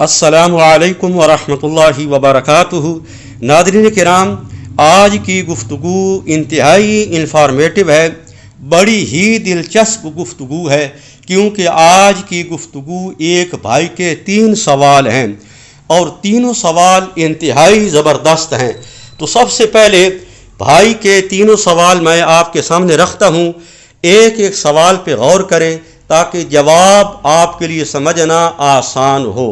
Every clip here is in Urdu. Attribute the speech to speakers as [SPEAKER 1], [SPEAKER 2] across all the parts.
[SPEAKER 1] السلام علیکم ورحمۃ اللہ وبرکاتہ۔ ناظرین کرام، آج کی گفتگو انتہائی انفارمیٹو ہے، بڑی ہی دلچسپ گفتگو ہے، کیونکہ آج کی گفتگو ایک بھائی کے 3 سوال ہیں اور تینوں سوال انتہائی زبردست ہیں۔ تو سب سے پہلے بھائی کے تینوں سوال میں آپ کے سامنے رکھتا ہوں، ایک ایک سوال پہ غور کریں تاکہ جواب آپ کے لیے سمجھنا آسان ہو۔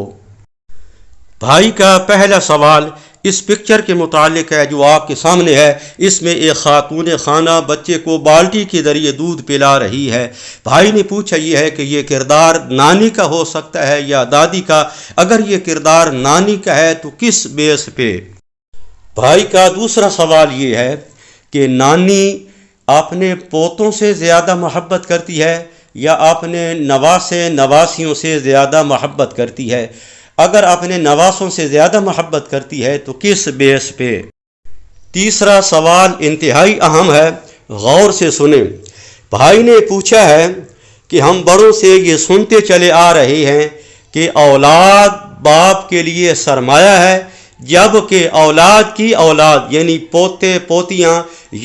[SPEAKER 1] بھائی کا پہلا سوال اس پکچر کے متعلق ہے جو آپ کے سامنے ہے۔ اس میں ایک خاتون خانہ بچے کو بالٹی کے ذریعے دودھ پلا رہی ہے۔ بھائی نے پوچھا یہ ہے کہ یہ کردار نانی کا ہو سکتا ہے یا دادی کا؟ اگر یہ کردار نانی کا ہے تو کس بیس پہ؟ بھائی کا دوسرا سوال یہ ہے کہ نانی اپنے پوتوں سے زیادہ محبت کرتی ہے یا اپنے نواسے نواسیوں سے زیادہ محبت کرتی ہے؟ اگر اپنے نواسوں سے زیادہ محبت کرتی ہے تو کس بیس پہ؟ تیسرا سوال انتہائی اہم ہے، غور سے سنیں۔ بھائی نے پوچھا ہے کہ ہم بڑوں سے یہ سنتے چلے آ رہے ہیں کہ اولاد باپ کے لیے سرمایہ ہے، جبکہ اولاد کی اولاد یعنی پوتے پوتیاں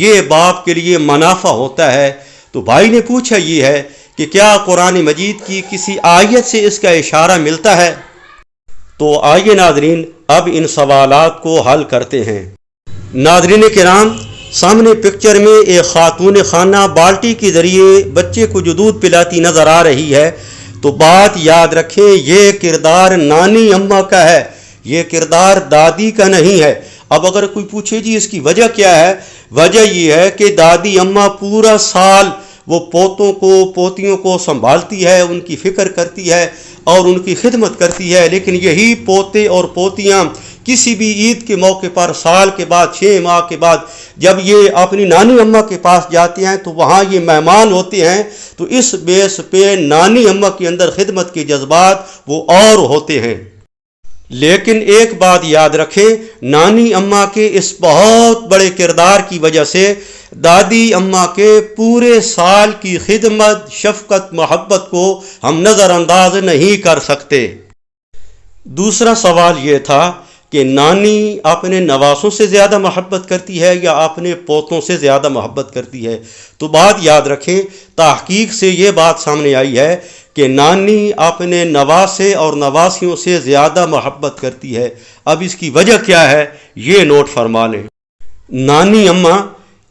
[SPEAKER 1] یہ باپ کے لیے منافع ہوتا ہے۔ تو بھائی نے پوچھا یہ ہے کہ کیا قرآن مجید کی کسی آیت سے اس کا اشارہ ملتا ہے؟ تو آئیے ناظرین اب ان سوالات کو حل کرتے ہیں۔ ناظرین کرام، سامنے پکچر میں ایک خاتون خانہ بالٹی کے ذریعے بچے کو جو دودھ پلاتی نظر آ رہی ہے، تو بات یاد رکھیں یہ کردار نانی اماں کا ہے، یہ کردار دادی کا نہیں ہے۔ اب اگر کوئی پوچھے جی اس کی وجہ کیا ہے؟ وجہ یہ ہے کہ دادی اماں پورا سال وہ پوتوں کو پوتیوں کو سنبھالتی ہے، ان کی فکر کرتی ہے اور ان کی خدمت کرتی ہے، لیکن یہی پوتے اور پوتیاں کسی بھی عید کے موقع پر سال کے بعد 6 ماہ کے بعد جب یہ اپنی نانی اماں کے پاس جاتے ہیں تو وہاں یہ مہمان ہوتے ہیں، تو اس بیس پہ نانی اماں کے اندر خدمت کے جذبات وہ اور ہوتے ہیں۔ لیکن ایک بات یاد رکھیں، نانی اماں کے اس بہت بڑے کردار کی وجہ سے دادی اماں کے پورے سال کی خدمت شفقت محبت کو ہم نظر انداز نہیں کر سکتے۔ دوسرا سوال یہ تھا کہ نانی اپنے نواسوں سے زیادہ محبت کرتی ہے یا اپنے پوتوں سے زیادہ محبت کرتی ہے؟ تو بات یاد رکھیں، تحقیق سے یہ بات سامنے آئی ہے کہ نانی اپنے نواسے اور نواسیوں سے زیادہ محبت کرتی ہے۔ اب اس کی وجہ کیا ہے یہ نوٹ فرما لیں۔ نانی اماں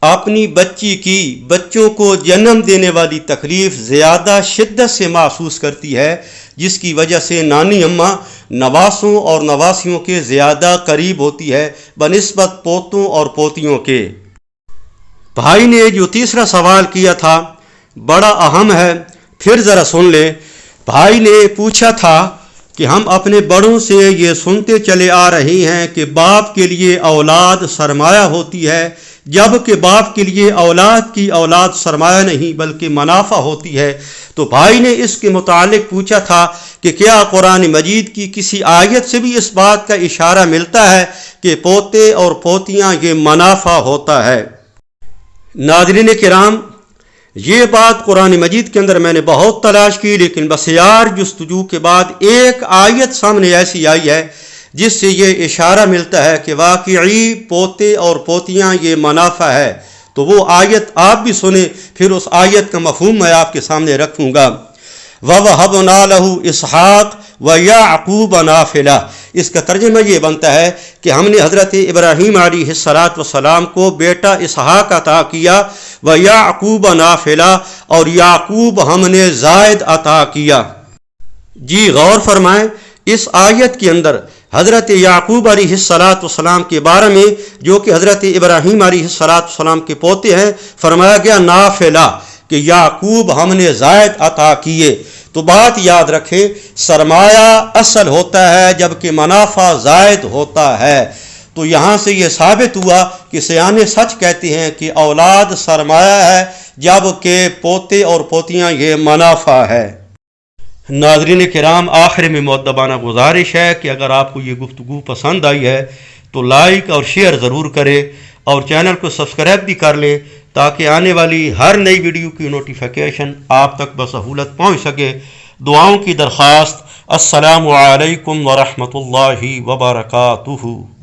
[SPEAKER 1] اپنی بچی کی بچوں کو جنم دینے والی تکلیف زیادہ شدت سے محسوس کرتی ہے، جس کی وجہ سے نانی اماں نواسوں اور نواسیوں کے زیادہ قریب ہوتی ہے بنسبت پوتوں اور پوتیوں کے۔ بھائی نے جو تیسرا سوال کیا تھا بڑا اہم ہے، پھر ذرا سن لیں۔ بھائی نے پوچھا تھا کہ ہم اپنے بڑوں سے یہ سنتے چلے آ رہے ہیں کہ باپ کے لیے اولاد سرمایہ ہوتی ہے، جبکہ باپ کے لیے اولاد کی اولاد سرمایہ نہیں بلکہ منافع ہوتی ہے۔ تو بھائی نے اس کے متعلق پوچھا تھا کہ کیا قرآن مجید کی کسی آیت سے بھی اس بات کا اشارہ ملتا ہے کہ پوتے اور پوتیاں یہ منافع ہوتا ہے؟ ناظرین کرام، یہ بات قرآن مجید کے اندر میں نے بہت تلاش کی، لیکن بسیار جستجو کے بعد ایک آیت سامنے ایسی آئی ہے جس سے یہ اشارہ ملتا ہے کہ واقعی پوتے اور پوتیاں یہ منافع ہے۔ تو وہ آیت آپ بھی سنیں، پھر اس آیت کا مفہوم میں آپ کے سامنے رکھوں گا۔ وَوَهَبْنَا لَهُ إِسْحَاقَ وَيَعْقُوبَ نَافِلَةً، اس کا ترجمہ یہ بنتا ہے کہ ہم نے حضرت ابراہیم علیہ السلام کو بیٹا اسحاق عطا کیا، وَيَعْقُوبَ نَافِلَةً، اور یعقوب ہم نے زائد عطا کیا۔ جی غور فرمائیں، اس آیت کے اندر حضرت یعقوب علیہ السلام کے بارے میں جو کہ حضرت ابراہیم علیہ السلام کے پوتے ہیں فرمایا گیا نافلہ، کہ یعقوب ہم نے زائد عطا کیے۔ تو بات یاد رکھیں، سرمایہ اصل ہوتا ہے جبکہ منافع زائد ہوتا ہے۔ تو یہاں سے یہ ثابت ہوا کہ سیانے سچ کہتے ہیں کہ اولاد سرمایہ ہے جبکہ پوتے اور پوتیاں یہ منافع ہے۔ ناظرین کرام، آخر میں مؤدبانہ گزارش ہے کہ اگر آپ کو یہ گفتگو پسند آئی ہے تو لائک اور شیئر ضرور کریں اور چینل کو سبسکرائب بھی کر لیں تاکہ آنے والی ہر نئی ویڈیو کی نوٹیفیکیشن آپ تک بسہولت پہنچ سکے۔ دعاؤں کی درخواست۔ السلام علیکم ورحمۃ اللہ وبرکاتہ۔